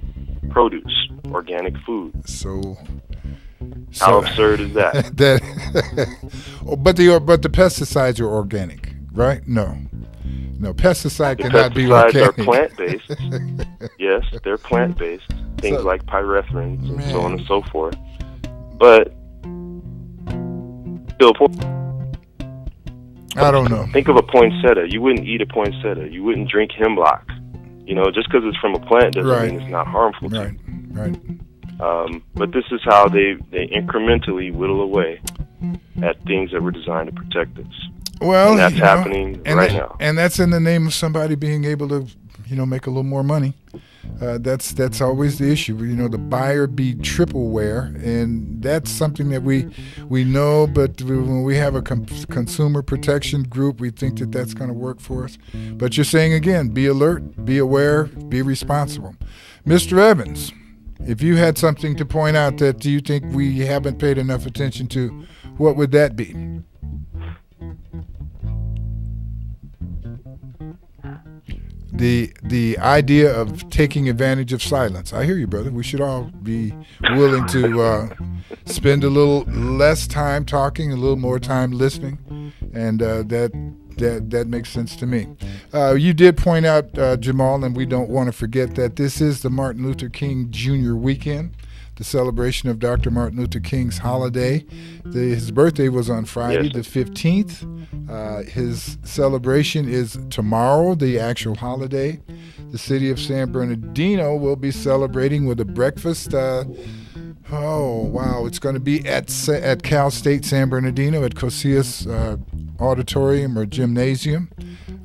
produce, organic food. So how absurd is that? But the pesticides are organic, right? No, pesticide cannot be organic. Pesticides are plant-based. Yes, they're plant-based. Things like pyrethrin and so on and so forth. But still, I don't know. Think of a poinsettia. You wouldn't eat a poinsettia. You wouldn't drink hemlock. Just because it's from a plant doesn't mean it's not harmful to you. Right. But this is how they incrementally whittle away at things that were designed to protect us. Well, and that's happening right now. And that's in the name of somebody being able to, make a little more money. That's always the issue. The buyer be tripleware, and that's something that we know. But when we have a consumer protection group, we think that that's going to work for us. But you're saying again, be alert, be aware, be responsible. Mr. Evans, if you had something to point out that you think we haven't paid enough attention to, what would that be? The idea of taking advantage of silence. I hear you, brother. We should all be willing to spend a little less time talking, a little more time listening, and that makes sense to me. You did point out, Jamal, and we don't want to forget that this is the Martin Luther King Jr. weekend, the celebration of Dr. Martin Luther King's holiday. His birthday was on Friday, the 15th. His celebration is tomorrow, the actual holiday. The city of San Bernardino will be celebrating with a breakfast. It's going to be at Cal State San Bernardino at Kcaa Auditorium or Gymnasium.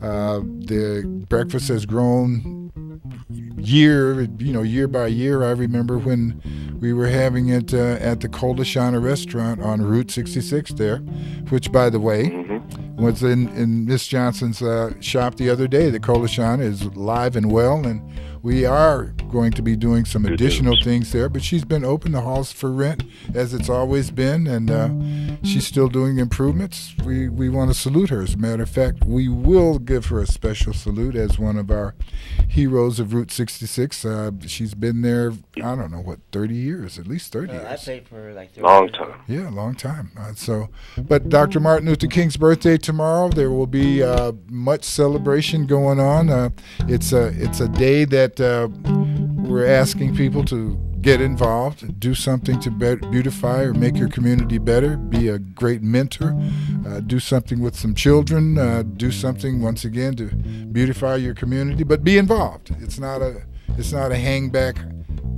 The breakfast has grown year by year. I remember when we were having it at the Kolashana restaurant on Route 66 there, which, by the way, was in Miss Johnson's shop the other day. The Kolashana is live and well, and we are going to be doing some additional things there, but she's been open the halls for rent as it's always been, and she's still doing improvements. We want to salute her. As a matter of fact, we will give her a special salute as one of our heroes of Route 66. She's been there, I don't know, 30 years, at least 30 years. I played for like 30 Long years. time. Yeah, long time. But Dr. Martin Luther King's birthday tomorrow. There will be much celebration going on. It's a day that we're asking people to get involved, do something to beautify or make your community better, be a great mentor, do something with some children, do something once again to beautify your community, but be involved. It's not a hang-back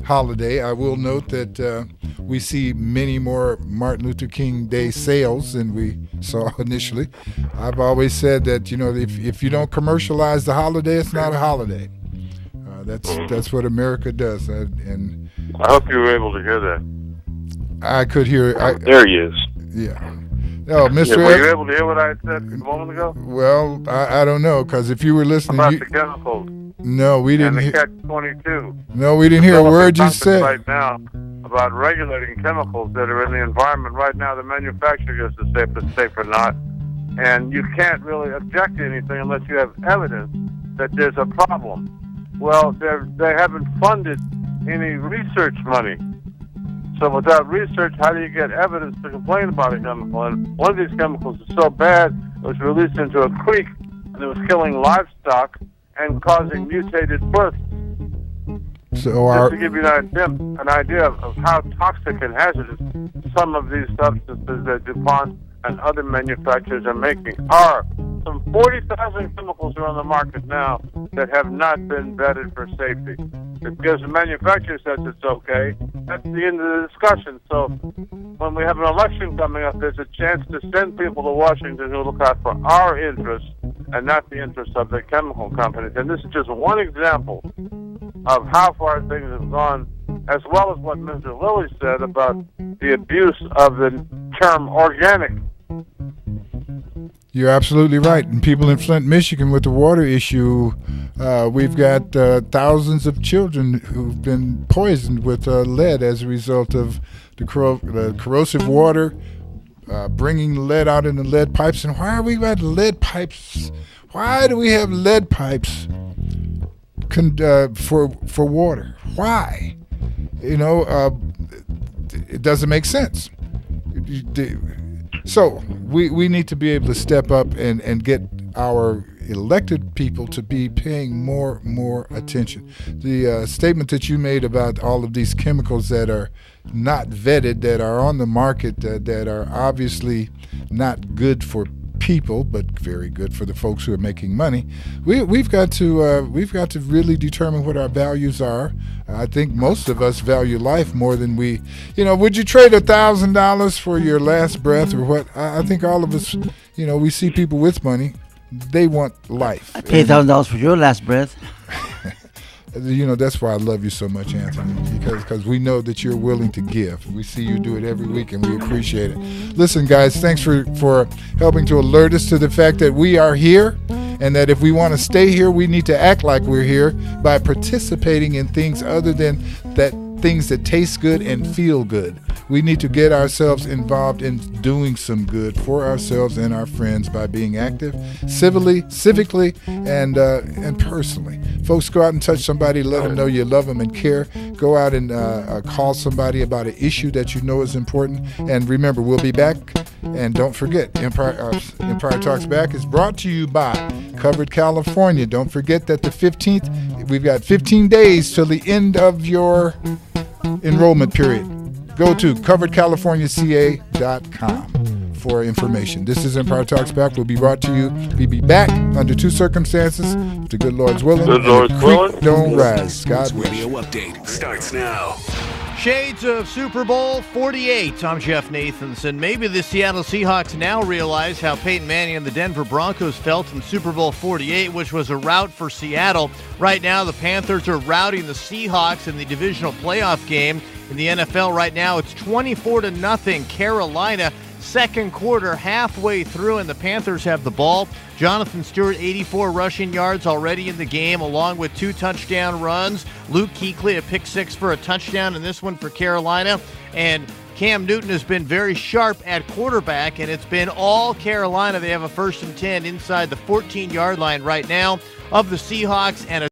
holiday. I will note that we see many more Martin Luther King Day sales than we saw initially. I've always said that, if you don't commercialize the holiday, it's not a holiday. That's what America does. And I hope you were able to hear that. I could hear. There he is. Yeah. Oh, Mr. Were you able to hear what I had said a moment ago? Well, I don't know, because if you were listening, About the chemicals. No, we didn't and hear. the catch-22. No, we didn't hear a word you said. Right now, about regulating chemicals that are in the environment right now. The manufacturer is safe or not, and you can't really object to anything unless you have evidence that there's a problem. Well, they haven't funded any research money. So without research, how do you get evidence to complain about a chemical? And one of these chemicals is so bad, it was released into a creek, and it was killing livestock and causing mutated births. So Just to give you an idea of how toxic and hazardous some of these substances that DuPont and other manufacturers are making are. Some 40,000 chemicals are on the market now that have not been vetted for safety. Because the manufacturer says it's okay, that's the end of the discussion. So when we have an election coming up, there's a chance to send people to Washington who look out for our interests and not the interests of the chemical companies. And this is just one example of how far things have gone, as well as what Mr. Lilly said about the abuse of the term organic. You're absolutely right. And people in Flint, Michigan, with the water issue, we've got thousands of children who've been poisoned with lead as a result of the corrosive water, bringing lead out in the lead pipes. And why are we got lead pipes? Why do we have lead pipes for water? Why? It doesn't make sense. So we need to be able to step up and get our elected people to be paying more attention. The statement that you made about all of these chemicals that are not vetted, that are on the market, that are obviously not good for people, but very good for the folks who are making money. We've got to really determine what our values are. I think most of us value life more than we. Would you trade $1,000 for your last breath or what? I think all of us. We see people with money. They want life. I pay $1,000 for your last breath. That's why I love you so much, Anthony, because we know that you're willing to give. We see you do it every week, and we appreciate it. Listen, guys, thanks for helping to alert us to the fact that we are here, and that if we want to stay here, we need to act like we're here by participating in things other than things that taste good and feel good. We need to get ourselves involved in doing some good for ourselves and our friends by being active, civically, and personally. Folks, go out and touch somebody, let them know you love them and care. Go out and call somebody about an issue that you know is important. And remember, we'll be back. And don't forget, Empire Talks Back is brought to you by Covered California. Don't forget that the 15th, we've got 15 days till the end of your enrollment period. Go to coveredcaliforniaca.com for information. This is Empire Talks Back. We'll be brought to you. We'll be back under two circumstances. If the good Lord's willing. Good Lord's willing. Don't rise. God bless. Radio update starts now. Shades of Super Bowl 48. I'm Jeff Nathanson. Maybe the Seattle Seahawks now realize how Peyton Manning and the Denver Broncos felt in Super Bowl 48, which was a rout for Seattle. Right now, the Panthers are routing the Seahawks in the divisional playoff game. In the NFL right now, it's 24-0 Carolina. second quarter, halfway through, and the Panthers have the ball. Jonathan Stewart, 84 rushing yards already in the game, along with 2 touchdown runs. Luke Kuechly, a pick 6 for a touchdown in this one for Carolina. And Cam Newton has been very sharp at quarterback, and it's been all Carolina. They have a 1st and 10 inside the 14-yard line right now of the Seahawks, and a